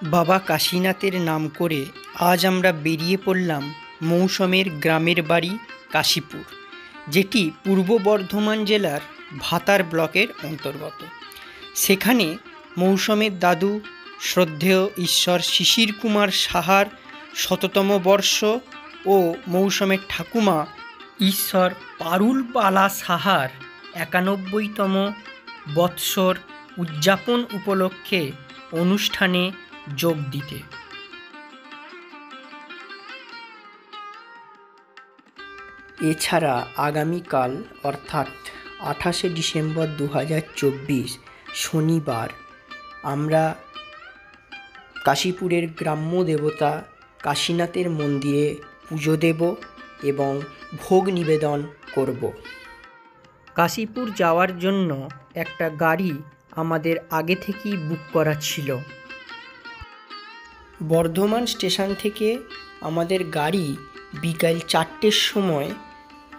বাবা কাশীনাথের নাম করে আজ আমরা বেরিয়ে পড়লাম মৌসুমের গ্রামের বাড়ি কাশীপুর, যেটি পূর্ব বর্ধমান জেলার ভাতার ব্লকের অন্তর্গত। সেখানে মৌসুমের দাদু শ্রদ্ধেয় ঈশ্বর শিশির কুমার সাহার ১০০তম বর্ষ ও মৌসুমের ঠাকুমা ঈশ্বর পারুলবালা সাহার ৯১তম বৎসর উদযাপন উপলক্ষে অনুষ্ঠানে যোগ দিতে। এছাড়া আগামীকাল অর্থাৎ ২৮শে ডিসেম্বর ২০২৪ শনিবার আমরা কাশীপুরের গ্রাম্য দেবতা কাশীনাথের মন্দিরে পুজো দেব এবং ভোগ নিবেদন করব। কাশীপুর যাওয়ার জন্য একটা গাড়ি আমাদের আগে থেকেই বুক করা ছিল। বর্ধমান স্টেশন থেকে আমাদের গাড়ি বিকাল ৪টের সময়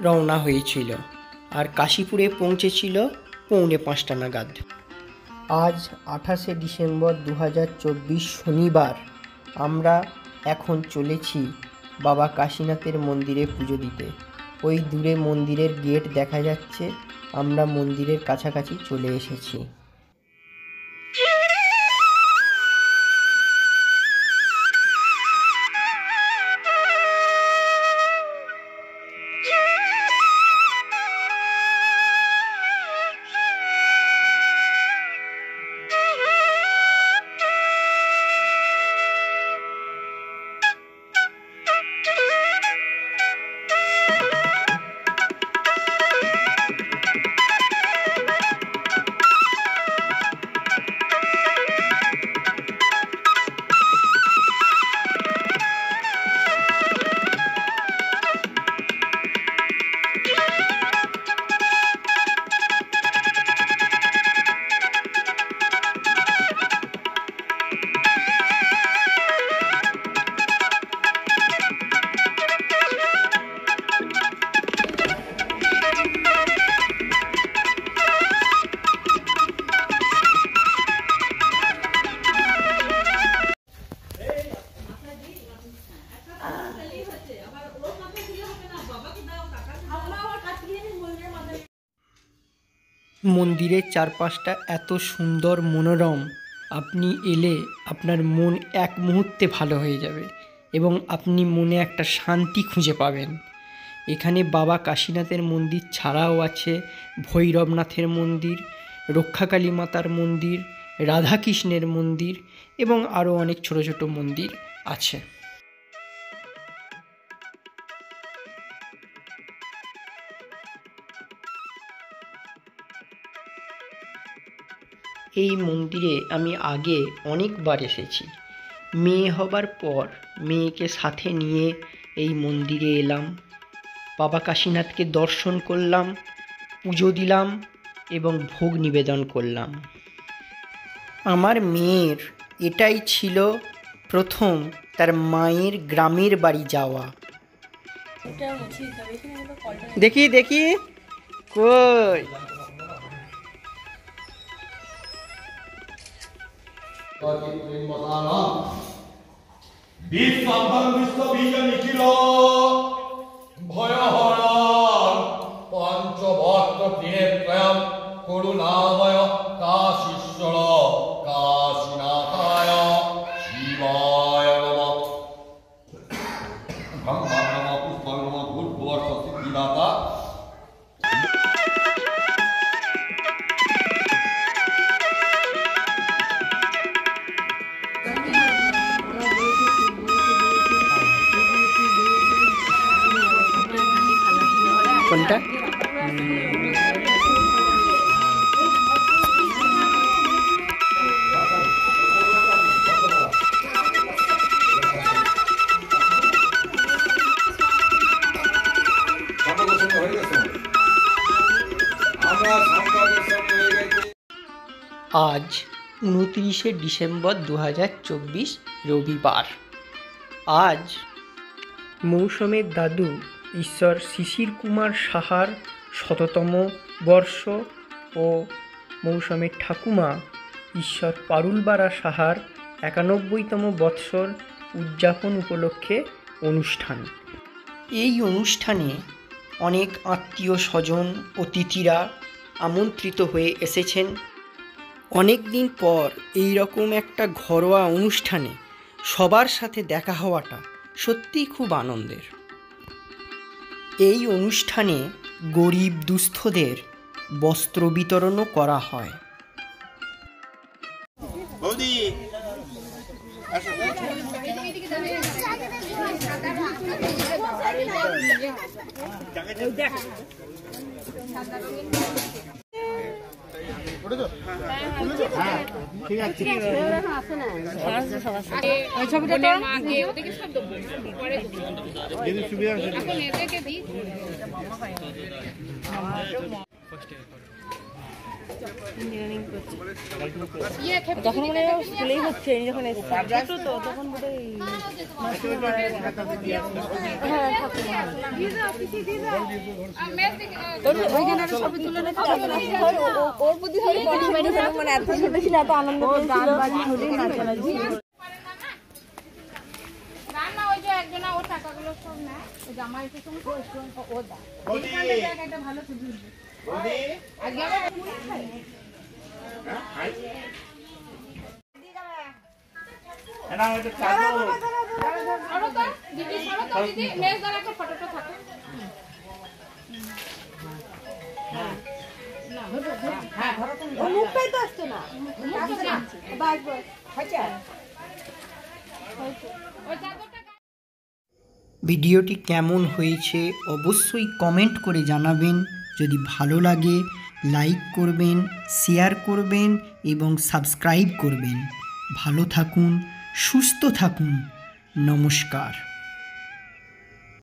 রওনা হয়েছিল আর কাশীপুরে পৌঁছেছিল পৌনে ৫টা নাগাদ। আজ ২৮শে ডিসেম্বর ২০২৪ শনিবার আমরা এখন চলেছি বাবা কাশীনাথের মন্দিরে পুজো দিতে। ওই দূরে মন্দিরের গেট দেখা যাচ্ছে, আমরা মন্দিরের কাছাকাছি চলে এসেছি। মন্দিরের চারপাশটা এত সুন্দর মনোরম, আপনি এলে আপনার মন এক মুহূর্তে ভালো হয়ে যাবে এবং আপনি মনে একটা শান্তি খুঁজে পাবেন। এখানে বাবা কাশীনাথের মন্দির ছাড়াও আছে ভৈরবনাথের মন্দির, রক্ষাকালী মাতার মন্দির, রাধাকৃষ্ণের মন্দির এবং আরও অনেক ছোট ছোট মন্দির আছে। এই মন্দিরে আমি আগে অনেকবার এসেছি। মেয়ে হবার পর মেয়েকে সাথে নিয়ে এই মন্দিরে এলাম, বাবা কাশীনাথকে দর্শন করলাম, পুজো দিলাম এবং ভোগ নিবেদন করলাম। আমার মেয়ের এটাই ছিল প্রথম তার মায়ের গ্রামের বাড়ি যাওয়া। দেখি দেখি কই করুণাময় কাশীশ্বর কাশীনাথায় শিবায় নমঃ। ব্রহ্মা নমঃ পুষ্পা নমঃ ভূর্ভুবঃ সিদ্ধিদাতা। কোনটা? আজ ২৯শে ডিসেম্বর ২০২৪ রবিবার। আজ মৌসুমের দাদু ঈশ্বর শিশির কুমার সাহার ১০০তম বর্ষ ও মৌসুমের ঠাকুমা ঈশ্বর পারুলবালা সাহার 91তম বৎসর উদযাপন উপলক্ষে অনুষ্ঠান। এই অনুষ্ঠানে অনেক আত্মীয় স্বজন অতিথিরা আমন্ত্রিত হয়ে এসেছেন। অনেক দিন পর এই রকম একটা ঘরোয়া অনুষ্ঠানে সবার সাথে দেখা হওয়াটা সত্যিই খুব আনন্দের। এই অনুষ্ঠানে গরিব দুস্থদের বস্ত্র বিতরণও করা হয়। যখন মনে হয় স্কুলেই হচ্ছে, যখন তো তখন ওর বুদ্ধি মানে এত ছোট ছিল, এত আনন্দ ভিডিওটি কেমন হয়েছে অবশ্যই কমেন্ট করে জানাবেন। যদি ভালো লাগে লাইক করবেন, শেয়ার করবেন এবং সাবস্ক্রাইব করবেন। ভালো থাকুন, সুস্থ থাকুন। নমস্কার।